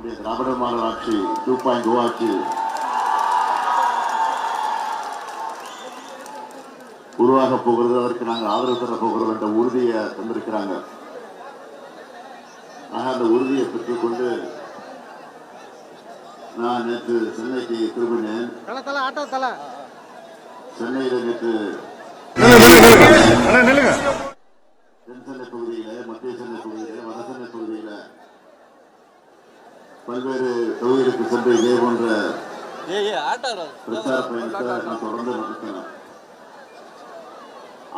நம்முடைய திராவிட மாடல் ஆட்சி 2.0 ஆட்சி உருவாக போகிறது. அதற்கு நாங்கள் ஆதரவு தர போகிறோம் என்ற உறுதியை தந்திருக்கிறாங்க. அந்த உறுதியை பெற்றுக்கொண்டு நான் நேற்று சென்னைக்கு திரும்பினேன். சென்னையில் நேற்று தென்சென்னை பகுதியில, மத்திய சென்னை பகுதியில, வடசென்னை பகுதியில பல்வேறு தொகுதிகளுக்கு சென்று இதே போன்ற பிரச்சார பயணத்தை நான் தொடர்ந்து நடத்தினேன்.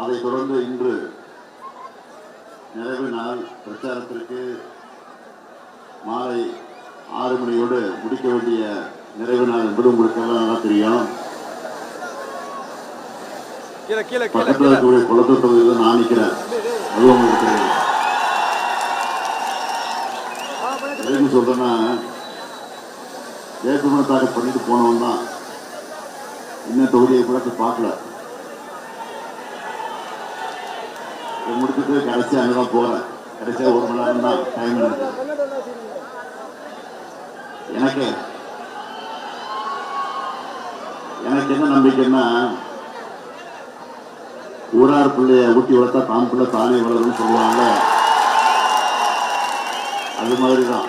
அதைத் தொடர்ந்து இன்று நிறைவு நாள் பிரச்சாரத்திற்கு மாலை 6 மணியோடு முடிக்க வேண்டிய நிறைவு நாள் என்பது உங்களுக்கு எல்லாம் நல்லா தெரியும். பக்கத்தில் இருக்கக்கூடிய குளத்தூர் தொகுதியில் நான் நிற்கிறேன். அதுவும் உங்களுக்கு தெரியும். எதுக்கு சொல்றேன்னா, வேட்புமனு தாக்கல் பண்ணிட்டு போனவன் தான் இன்னும் தொகுதியை கூட பார்க்கல. முடிச்சுட்டு கடைசியாக அங்கதான் போறேன். கடைசியாக 1 மணி நேரம் தான் டைம் இருக்கு. எனக்கு என்ன நம்பிக்கைன்னா, ஊரார் பிள்ளைய ஊட்டி வளர்த்தா தான் பிள்ளை தானே வளரும்னு சொல்லுவாங்க. அது மாதிரிதான்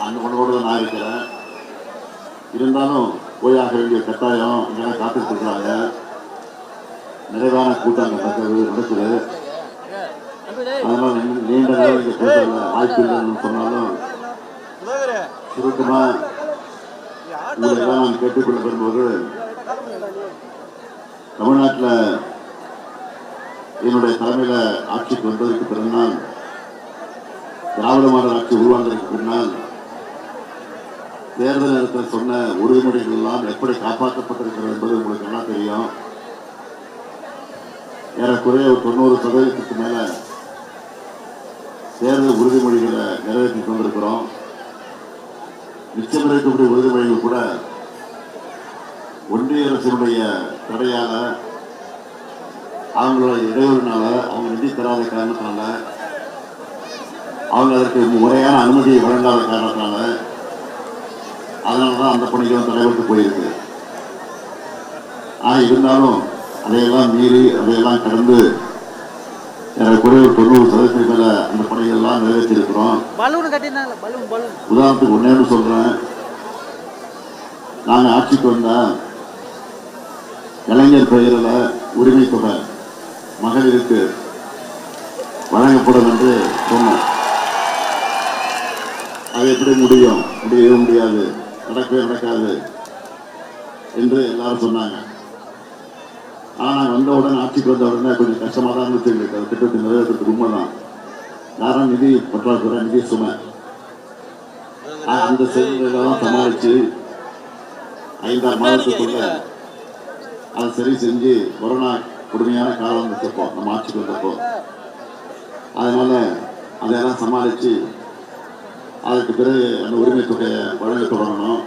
அந்த உணவோடு தான் நான் இருக்கிறேன். இருந்தாலும் போயாக வேண்டிய கட்டாயம் இங்கெல்லாம் காத்துட்டு இருக்கிறாங்க. நிறைவான கூட்டம் நடக்குது. அதனால நீண்ட நேரம் இங்க கூட்டம் வாய்ப்பு இல்லைன்னு சொன்னாலும் சுருக்கமா உங்களெல்லாம் நான் கேட்டுக்கொள்ள வரும்போது, தமிழ்நாட்டில் என்னுடைய தலைமையில ஆட்சிக்கு வந்ததற்கு பின்னால், திராவிட மாடல் ஆட்சி உருவானதற்கு பின்னால் தேர்தல் நேரத்தில் சொன்ன உறுதிமொழிகள் எல்லாம் எப்படி காப்பாற்றப்பட்டிருக்கிறது என்பது உங்களுக்கு எல்லாம் தெரியும். ஏறக்குறைய 90% மேல தேர்தல் உறுதிமொழிகளை நிறைவேற்றி கொண்டிருக்கிறோம். நிச்சயம் இருக்கக்கூடிய உறுதிமொழிகள் கூட ஒன்றிய அரசினுடைய தடையால, அவங்களோட இடையூறுனால, அவங்க நிதி தராத காரணத்தினால, அவங்க அதற்கு முறையான அனுமதியை வழங்காத காரணத்தினால, அதனாலதான் அந்த பணிகளும் தலைவருக்கு போயிருக்கு. இருந்தாலும் அதையெல்லாம் மீறி, அதையெல்லாம் கடந்து ஏறக்குறைய 90% மேல அந்த பணிகள் எல்லாம் நிறைவேற்றி இருக்கிறோம். உதாரணத்துக்கு ஒன்னேன்னு சொல்றேன். நாங்க ஆட்சிக்கு வந்தா கலைஞர் பெயரில் உரிமை தொகை மகளிருக்கு வழங்கப்படும் என்று சொன்னோம். அது எப்படி முடியவே முடியாது, நடக்கவே நடக்காது என்று எல்லாரும் சொன்னாங்க. ஆனால் வந்த உடனே, ஆட்சிக்கு வந்த உடனே கொஞ்சம் கஷ்டமாக தான் இருந்துச்சு எங்களுக்கு. அது திட்டத்தை நிறைவேற்றுறதுக்கு உண்மைதான். யாரும் நிதி பற்றாக்குறை, நிதி சுமை, அந்த செயல்களெல்லாம் சமாளித்து 5ஆம் மாதத்துக்குள்ள அதை சரி செஞ்சு கொரோனா கொடுமையான காலம் வந்துச்சப்போ, நம்ம ஆட்சிக்கு வந்தப்போ, அதனால அதையெல்லாம் சமாளித்து அதுக்கு பிறகு அந்த உரிமை தொகையை வழங்க தொடங்கணும்.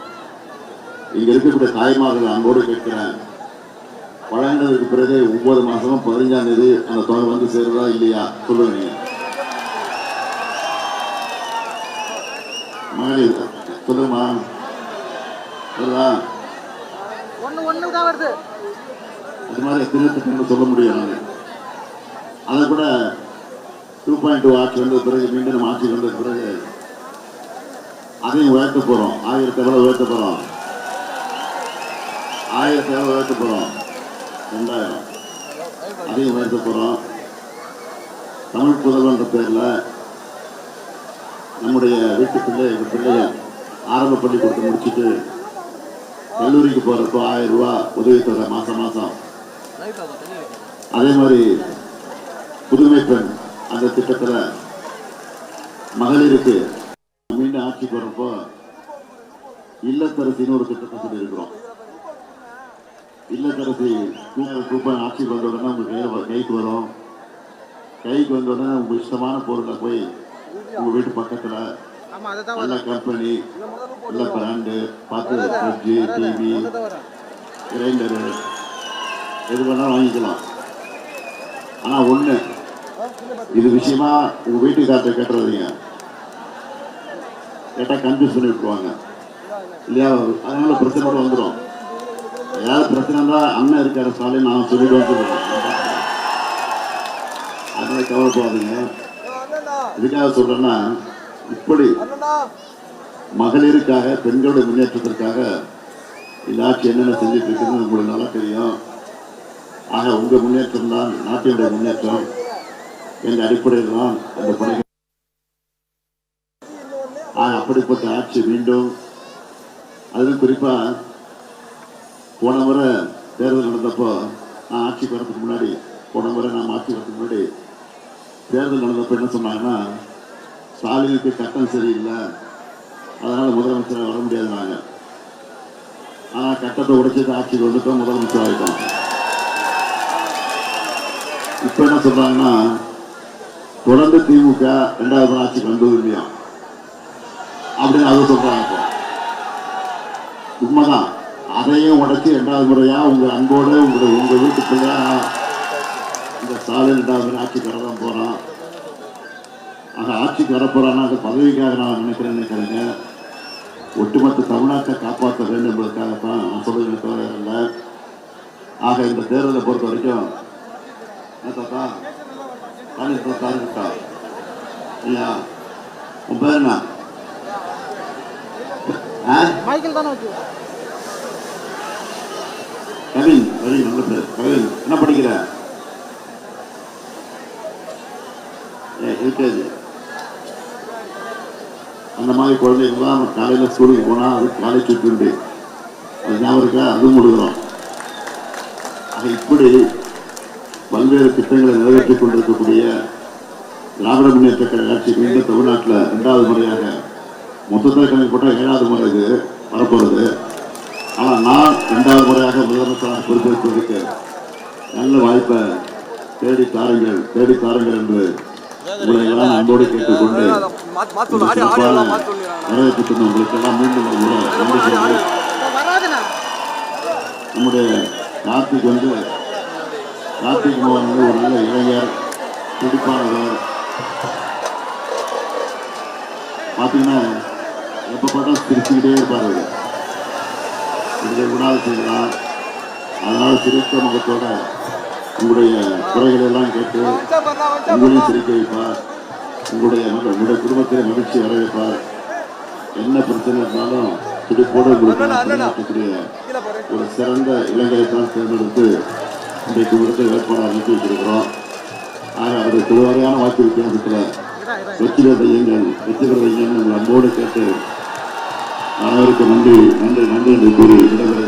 இங்க இருக்கக்கூடிய தாய்மார்கள் அன்போடு கேட்கிறேன், வழங்கினதுக்கு பிறகு 9 மாசமும் 15ஆம் தேதி அந்த தொகை வந்து சேருதா இல்லையா சொல்லுங்க. மகளிர் சொல்லுமா? அது மாதிரி திருத்தம் சொல்ல முடியும். அதை கூட 2.2 ஆட்சி வந்த பிறகு, மீண்டும் நம்ம ஆட்சி வந்த பிறகு அதையும் உயர்த்த போறோம். 1000 எவ்வளவு உயர்த்த போறோம்? 1000 எவ்வளவு உயர்த்த போறோம்? 2000 அதையும் உயர்த்த போறோம். தமிழ் புதல்வன்ற பேர்ல நம்முடைய வீட்டு பிள்ளைகள் ஆரம்ப பள்ளிக்கூடத்தை முடிச்சுட்டு கல்லூரிக்கு போறப்போ 1000 ரூபாய் உதவித்தொகை மாசம். அதே மாதிரி புதுமை பெண் அந்த திட்டத்துல மகளிருக்கு மீண்டும் ஆட்சிக்கு வரப்போ இல்லத்தரசின்னு ஒரு திட்டத்தை சொல்லி இருக்கிறோம். இல்லத்தரசி கூப்பன் ஆட்சிக்கு வந்த உடனே உங்களுக்கு கைக்கு வரும். கைக்கு வந்த உடனே உங்க இஷ்டமான பொருளை போய் உங்க வீட்டு பக்கத்துல நல்ல கம்பெனி, நல்ல பிராண்டு பார்த்து ஃப்ரிட்ஜு, டிவி, கிரைண்டரு எது வேணாலும் வாங்கிக்கலாம். ஆனா ஒண்ணு, இது விஷயமா உங்க வீட்டுக்கார்ட்ட கேட்டுறதுங்க. கேட்டால் கன்ஃபியூஸ் பண்ணி விட்டுருவாங்க இல்லையா? அதனால பிரச்சனை கூட வந்துடும். ஏதாவது பிரச்சனை இருந்தால் அண்ணன் இருக்காரு ஸ்டாலின் நான் சொல்லிட்டு வந்துடுவேன். அதனால கவலைப்படாதீங்க. இதுக்காக சொல்றேன்னா, இப்படி மகளிருக்காக பெண்களுடைய முன்னேற்றத்திற்காக இந்த ஆட்சி என்னென்ன செஞ்சுட்டு இருக்குன்னு உங்களுக்கு நல்லா தெரியும். ஆக உங்க முன்னேற்றம் தான் நாட்டினுடைய முன்னேற்றம் என்ற அடிப்படையில் தான் அந்த பணிகள். அப்படிப்பட்ட ஆட்சி மீண்டும், அதிலும் குறிப்பா போன முறை தேர்தல் நடந்தப்போ நான் ஆட்சிக்கு வரதுக்கு முன்னாடி, போன முறை நாம் ஆட்சி வரதுக்கு முன்னாடி தேர்தல் நடந்தப்போ என்ன சொன்னாங்கன்னா, ஸ்டாலினுக்கு கட்டம் சரியில்லை, அதனால முதலமைச்சராக வர முடியாது நாங்க. ஆனால் கட்டத்தை உடைச்சது ஆட்சிக்கு வந்துட்டோம், முதலமைச்சர் ஆகிட்டோம். இப்போ என்ன சொல்றாங்கன்னா, தொடர்ந்து திமுக 2வது ஆட்சிக்கு வந்தது இல்லையா அப்படின்னு அதை சொல்றாங்க. உண்மைதான். அதையும் உடைச்சி 2வது முறையா உங்க அன்போடு உங்க வீட்டுக்குள்ள இந்த ஸ்டாலின் 2வது ஆட்சிக்கு வரதான் போறான். ஆக ஆட்சிக்கு வரப்போறான்னா அந்த பதவிக்காக நான் நினைக்கிறேங்க. ஒட்டுமொத்த தமிழ்நாட்டை காப்பாற்ற வேண்டும் என்பதற்காகத்தான் நான் சொல்றது தவிர இல்லை. ஆக இந்த தேர்தலை பொறுத்த வரைக்கும் இல்லையா, உன் பேர் என்ன? கவின். வெரி நல்ல பேர் கவின். என்ன படிக்கிற? யூகேஜி. அந்த மாதிரி குழந்தைங்களாம் காலையில் ஸ்கூலுக்கு போனால் அது காலை சுற்றுண்டு அது ஞாபகம் இருக்கா? அதுவும் கொடுக்குறோம். ஆக இப்படி பல்வேறு திட்டங்களை நிறைவேற்றிக் கொண்டிருக்கக்கூடிய திராவிட முன்னேற்ற கழக ஆட்சி மீண்டும் தமிழ்நாட்டில் 2வது முறையாக, மொத்தத்தில் கணக்கு போட்டால் 7வது முறை இது வரப்போகிறது. ஆனால் நான் 2வது முறையாக முதலமைச்சராக பொறுப்பேற்பதற்கு நல்ல வாய்ப்பை தேடி தாருங்கள் என்று உங்களை எல்லாம் அன்போடு கேட்டுக்கொண்டு வரவேற்பு சொன்ன உங்களுக்கு எல்லாம் மீண்டும் ஒரு முறை நன்றி சொல்லி, நம்முடைய கார்த்திக் மோகன் வந்து ஒரு நல்ல இளைஞர், துடிப்பானவர். பார்த்தீங்கன்னா எப்போ பார்த்தா சிரிச்சுக்கிட்டே இருப்பார். இதை விடாது செய்யலாம். அதனால் சிரித்த முகத்தோட உங்களுடைய குறைகள் எல்லாம் கேட்டு உங்களையும் சிரிக்க வைப்பார். உங்களுடைய குடும்பத்திலே மகிழ்ச்சி வர வைப்பார். என்ன பிரச்சனை இருந்தாலும் துடிப்போடு உங்களுக்கு ஒரு சிறந்த இளைஞரை தான் தேர்ந்தெடுத்து இன்றைக்கு விருது வேட்பாளர் அனுப்பி வச்சிருக்கிறோம். ஆக அவருடைய திருவாரியான வாக்கு வித்தியாசத்தில் வெற்றி பெறுவீங்கன்னு உங்கள் அன்போடு கேட்டு அனைவருக்கும் நன்றி என்று கூறி விடைபெறுகிறேன்.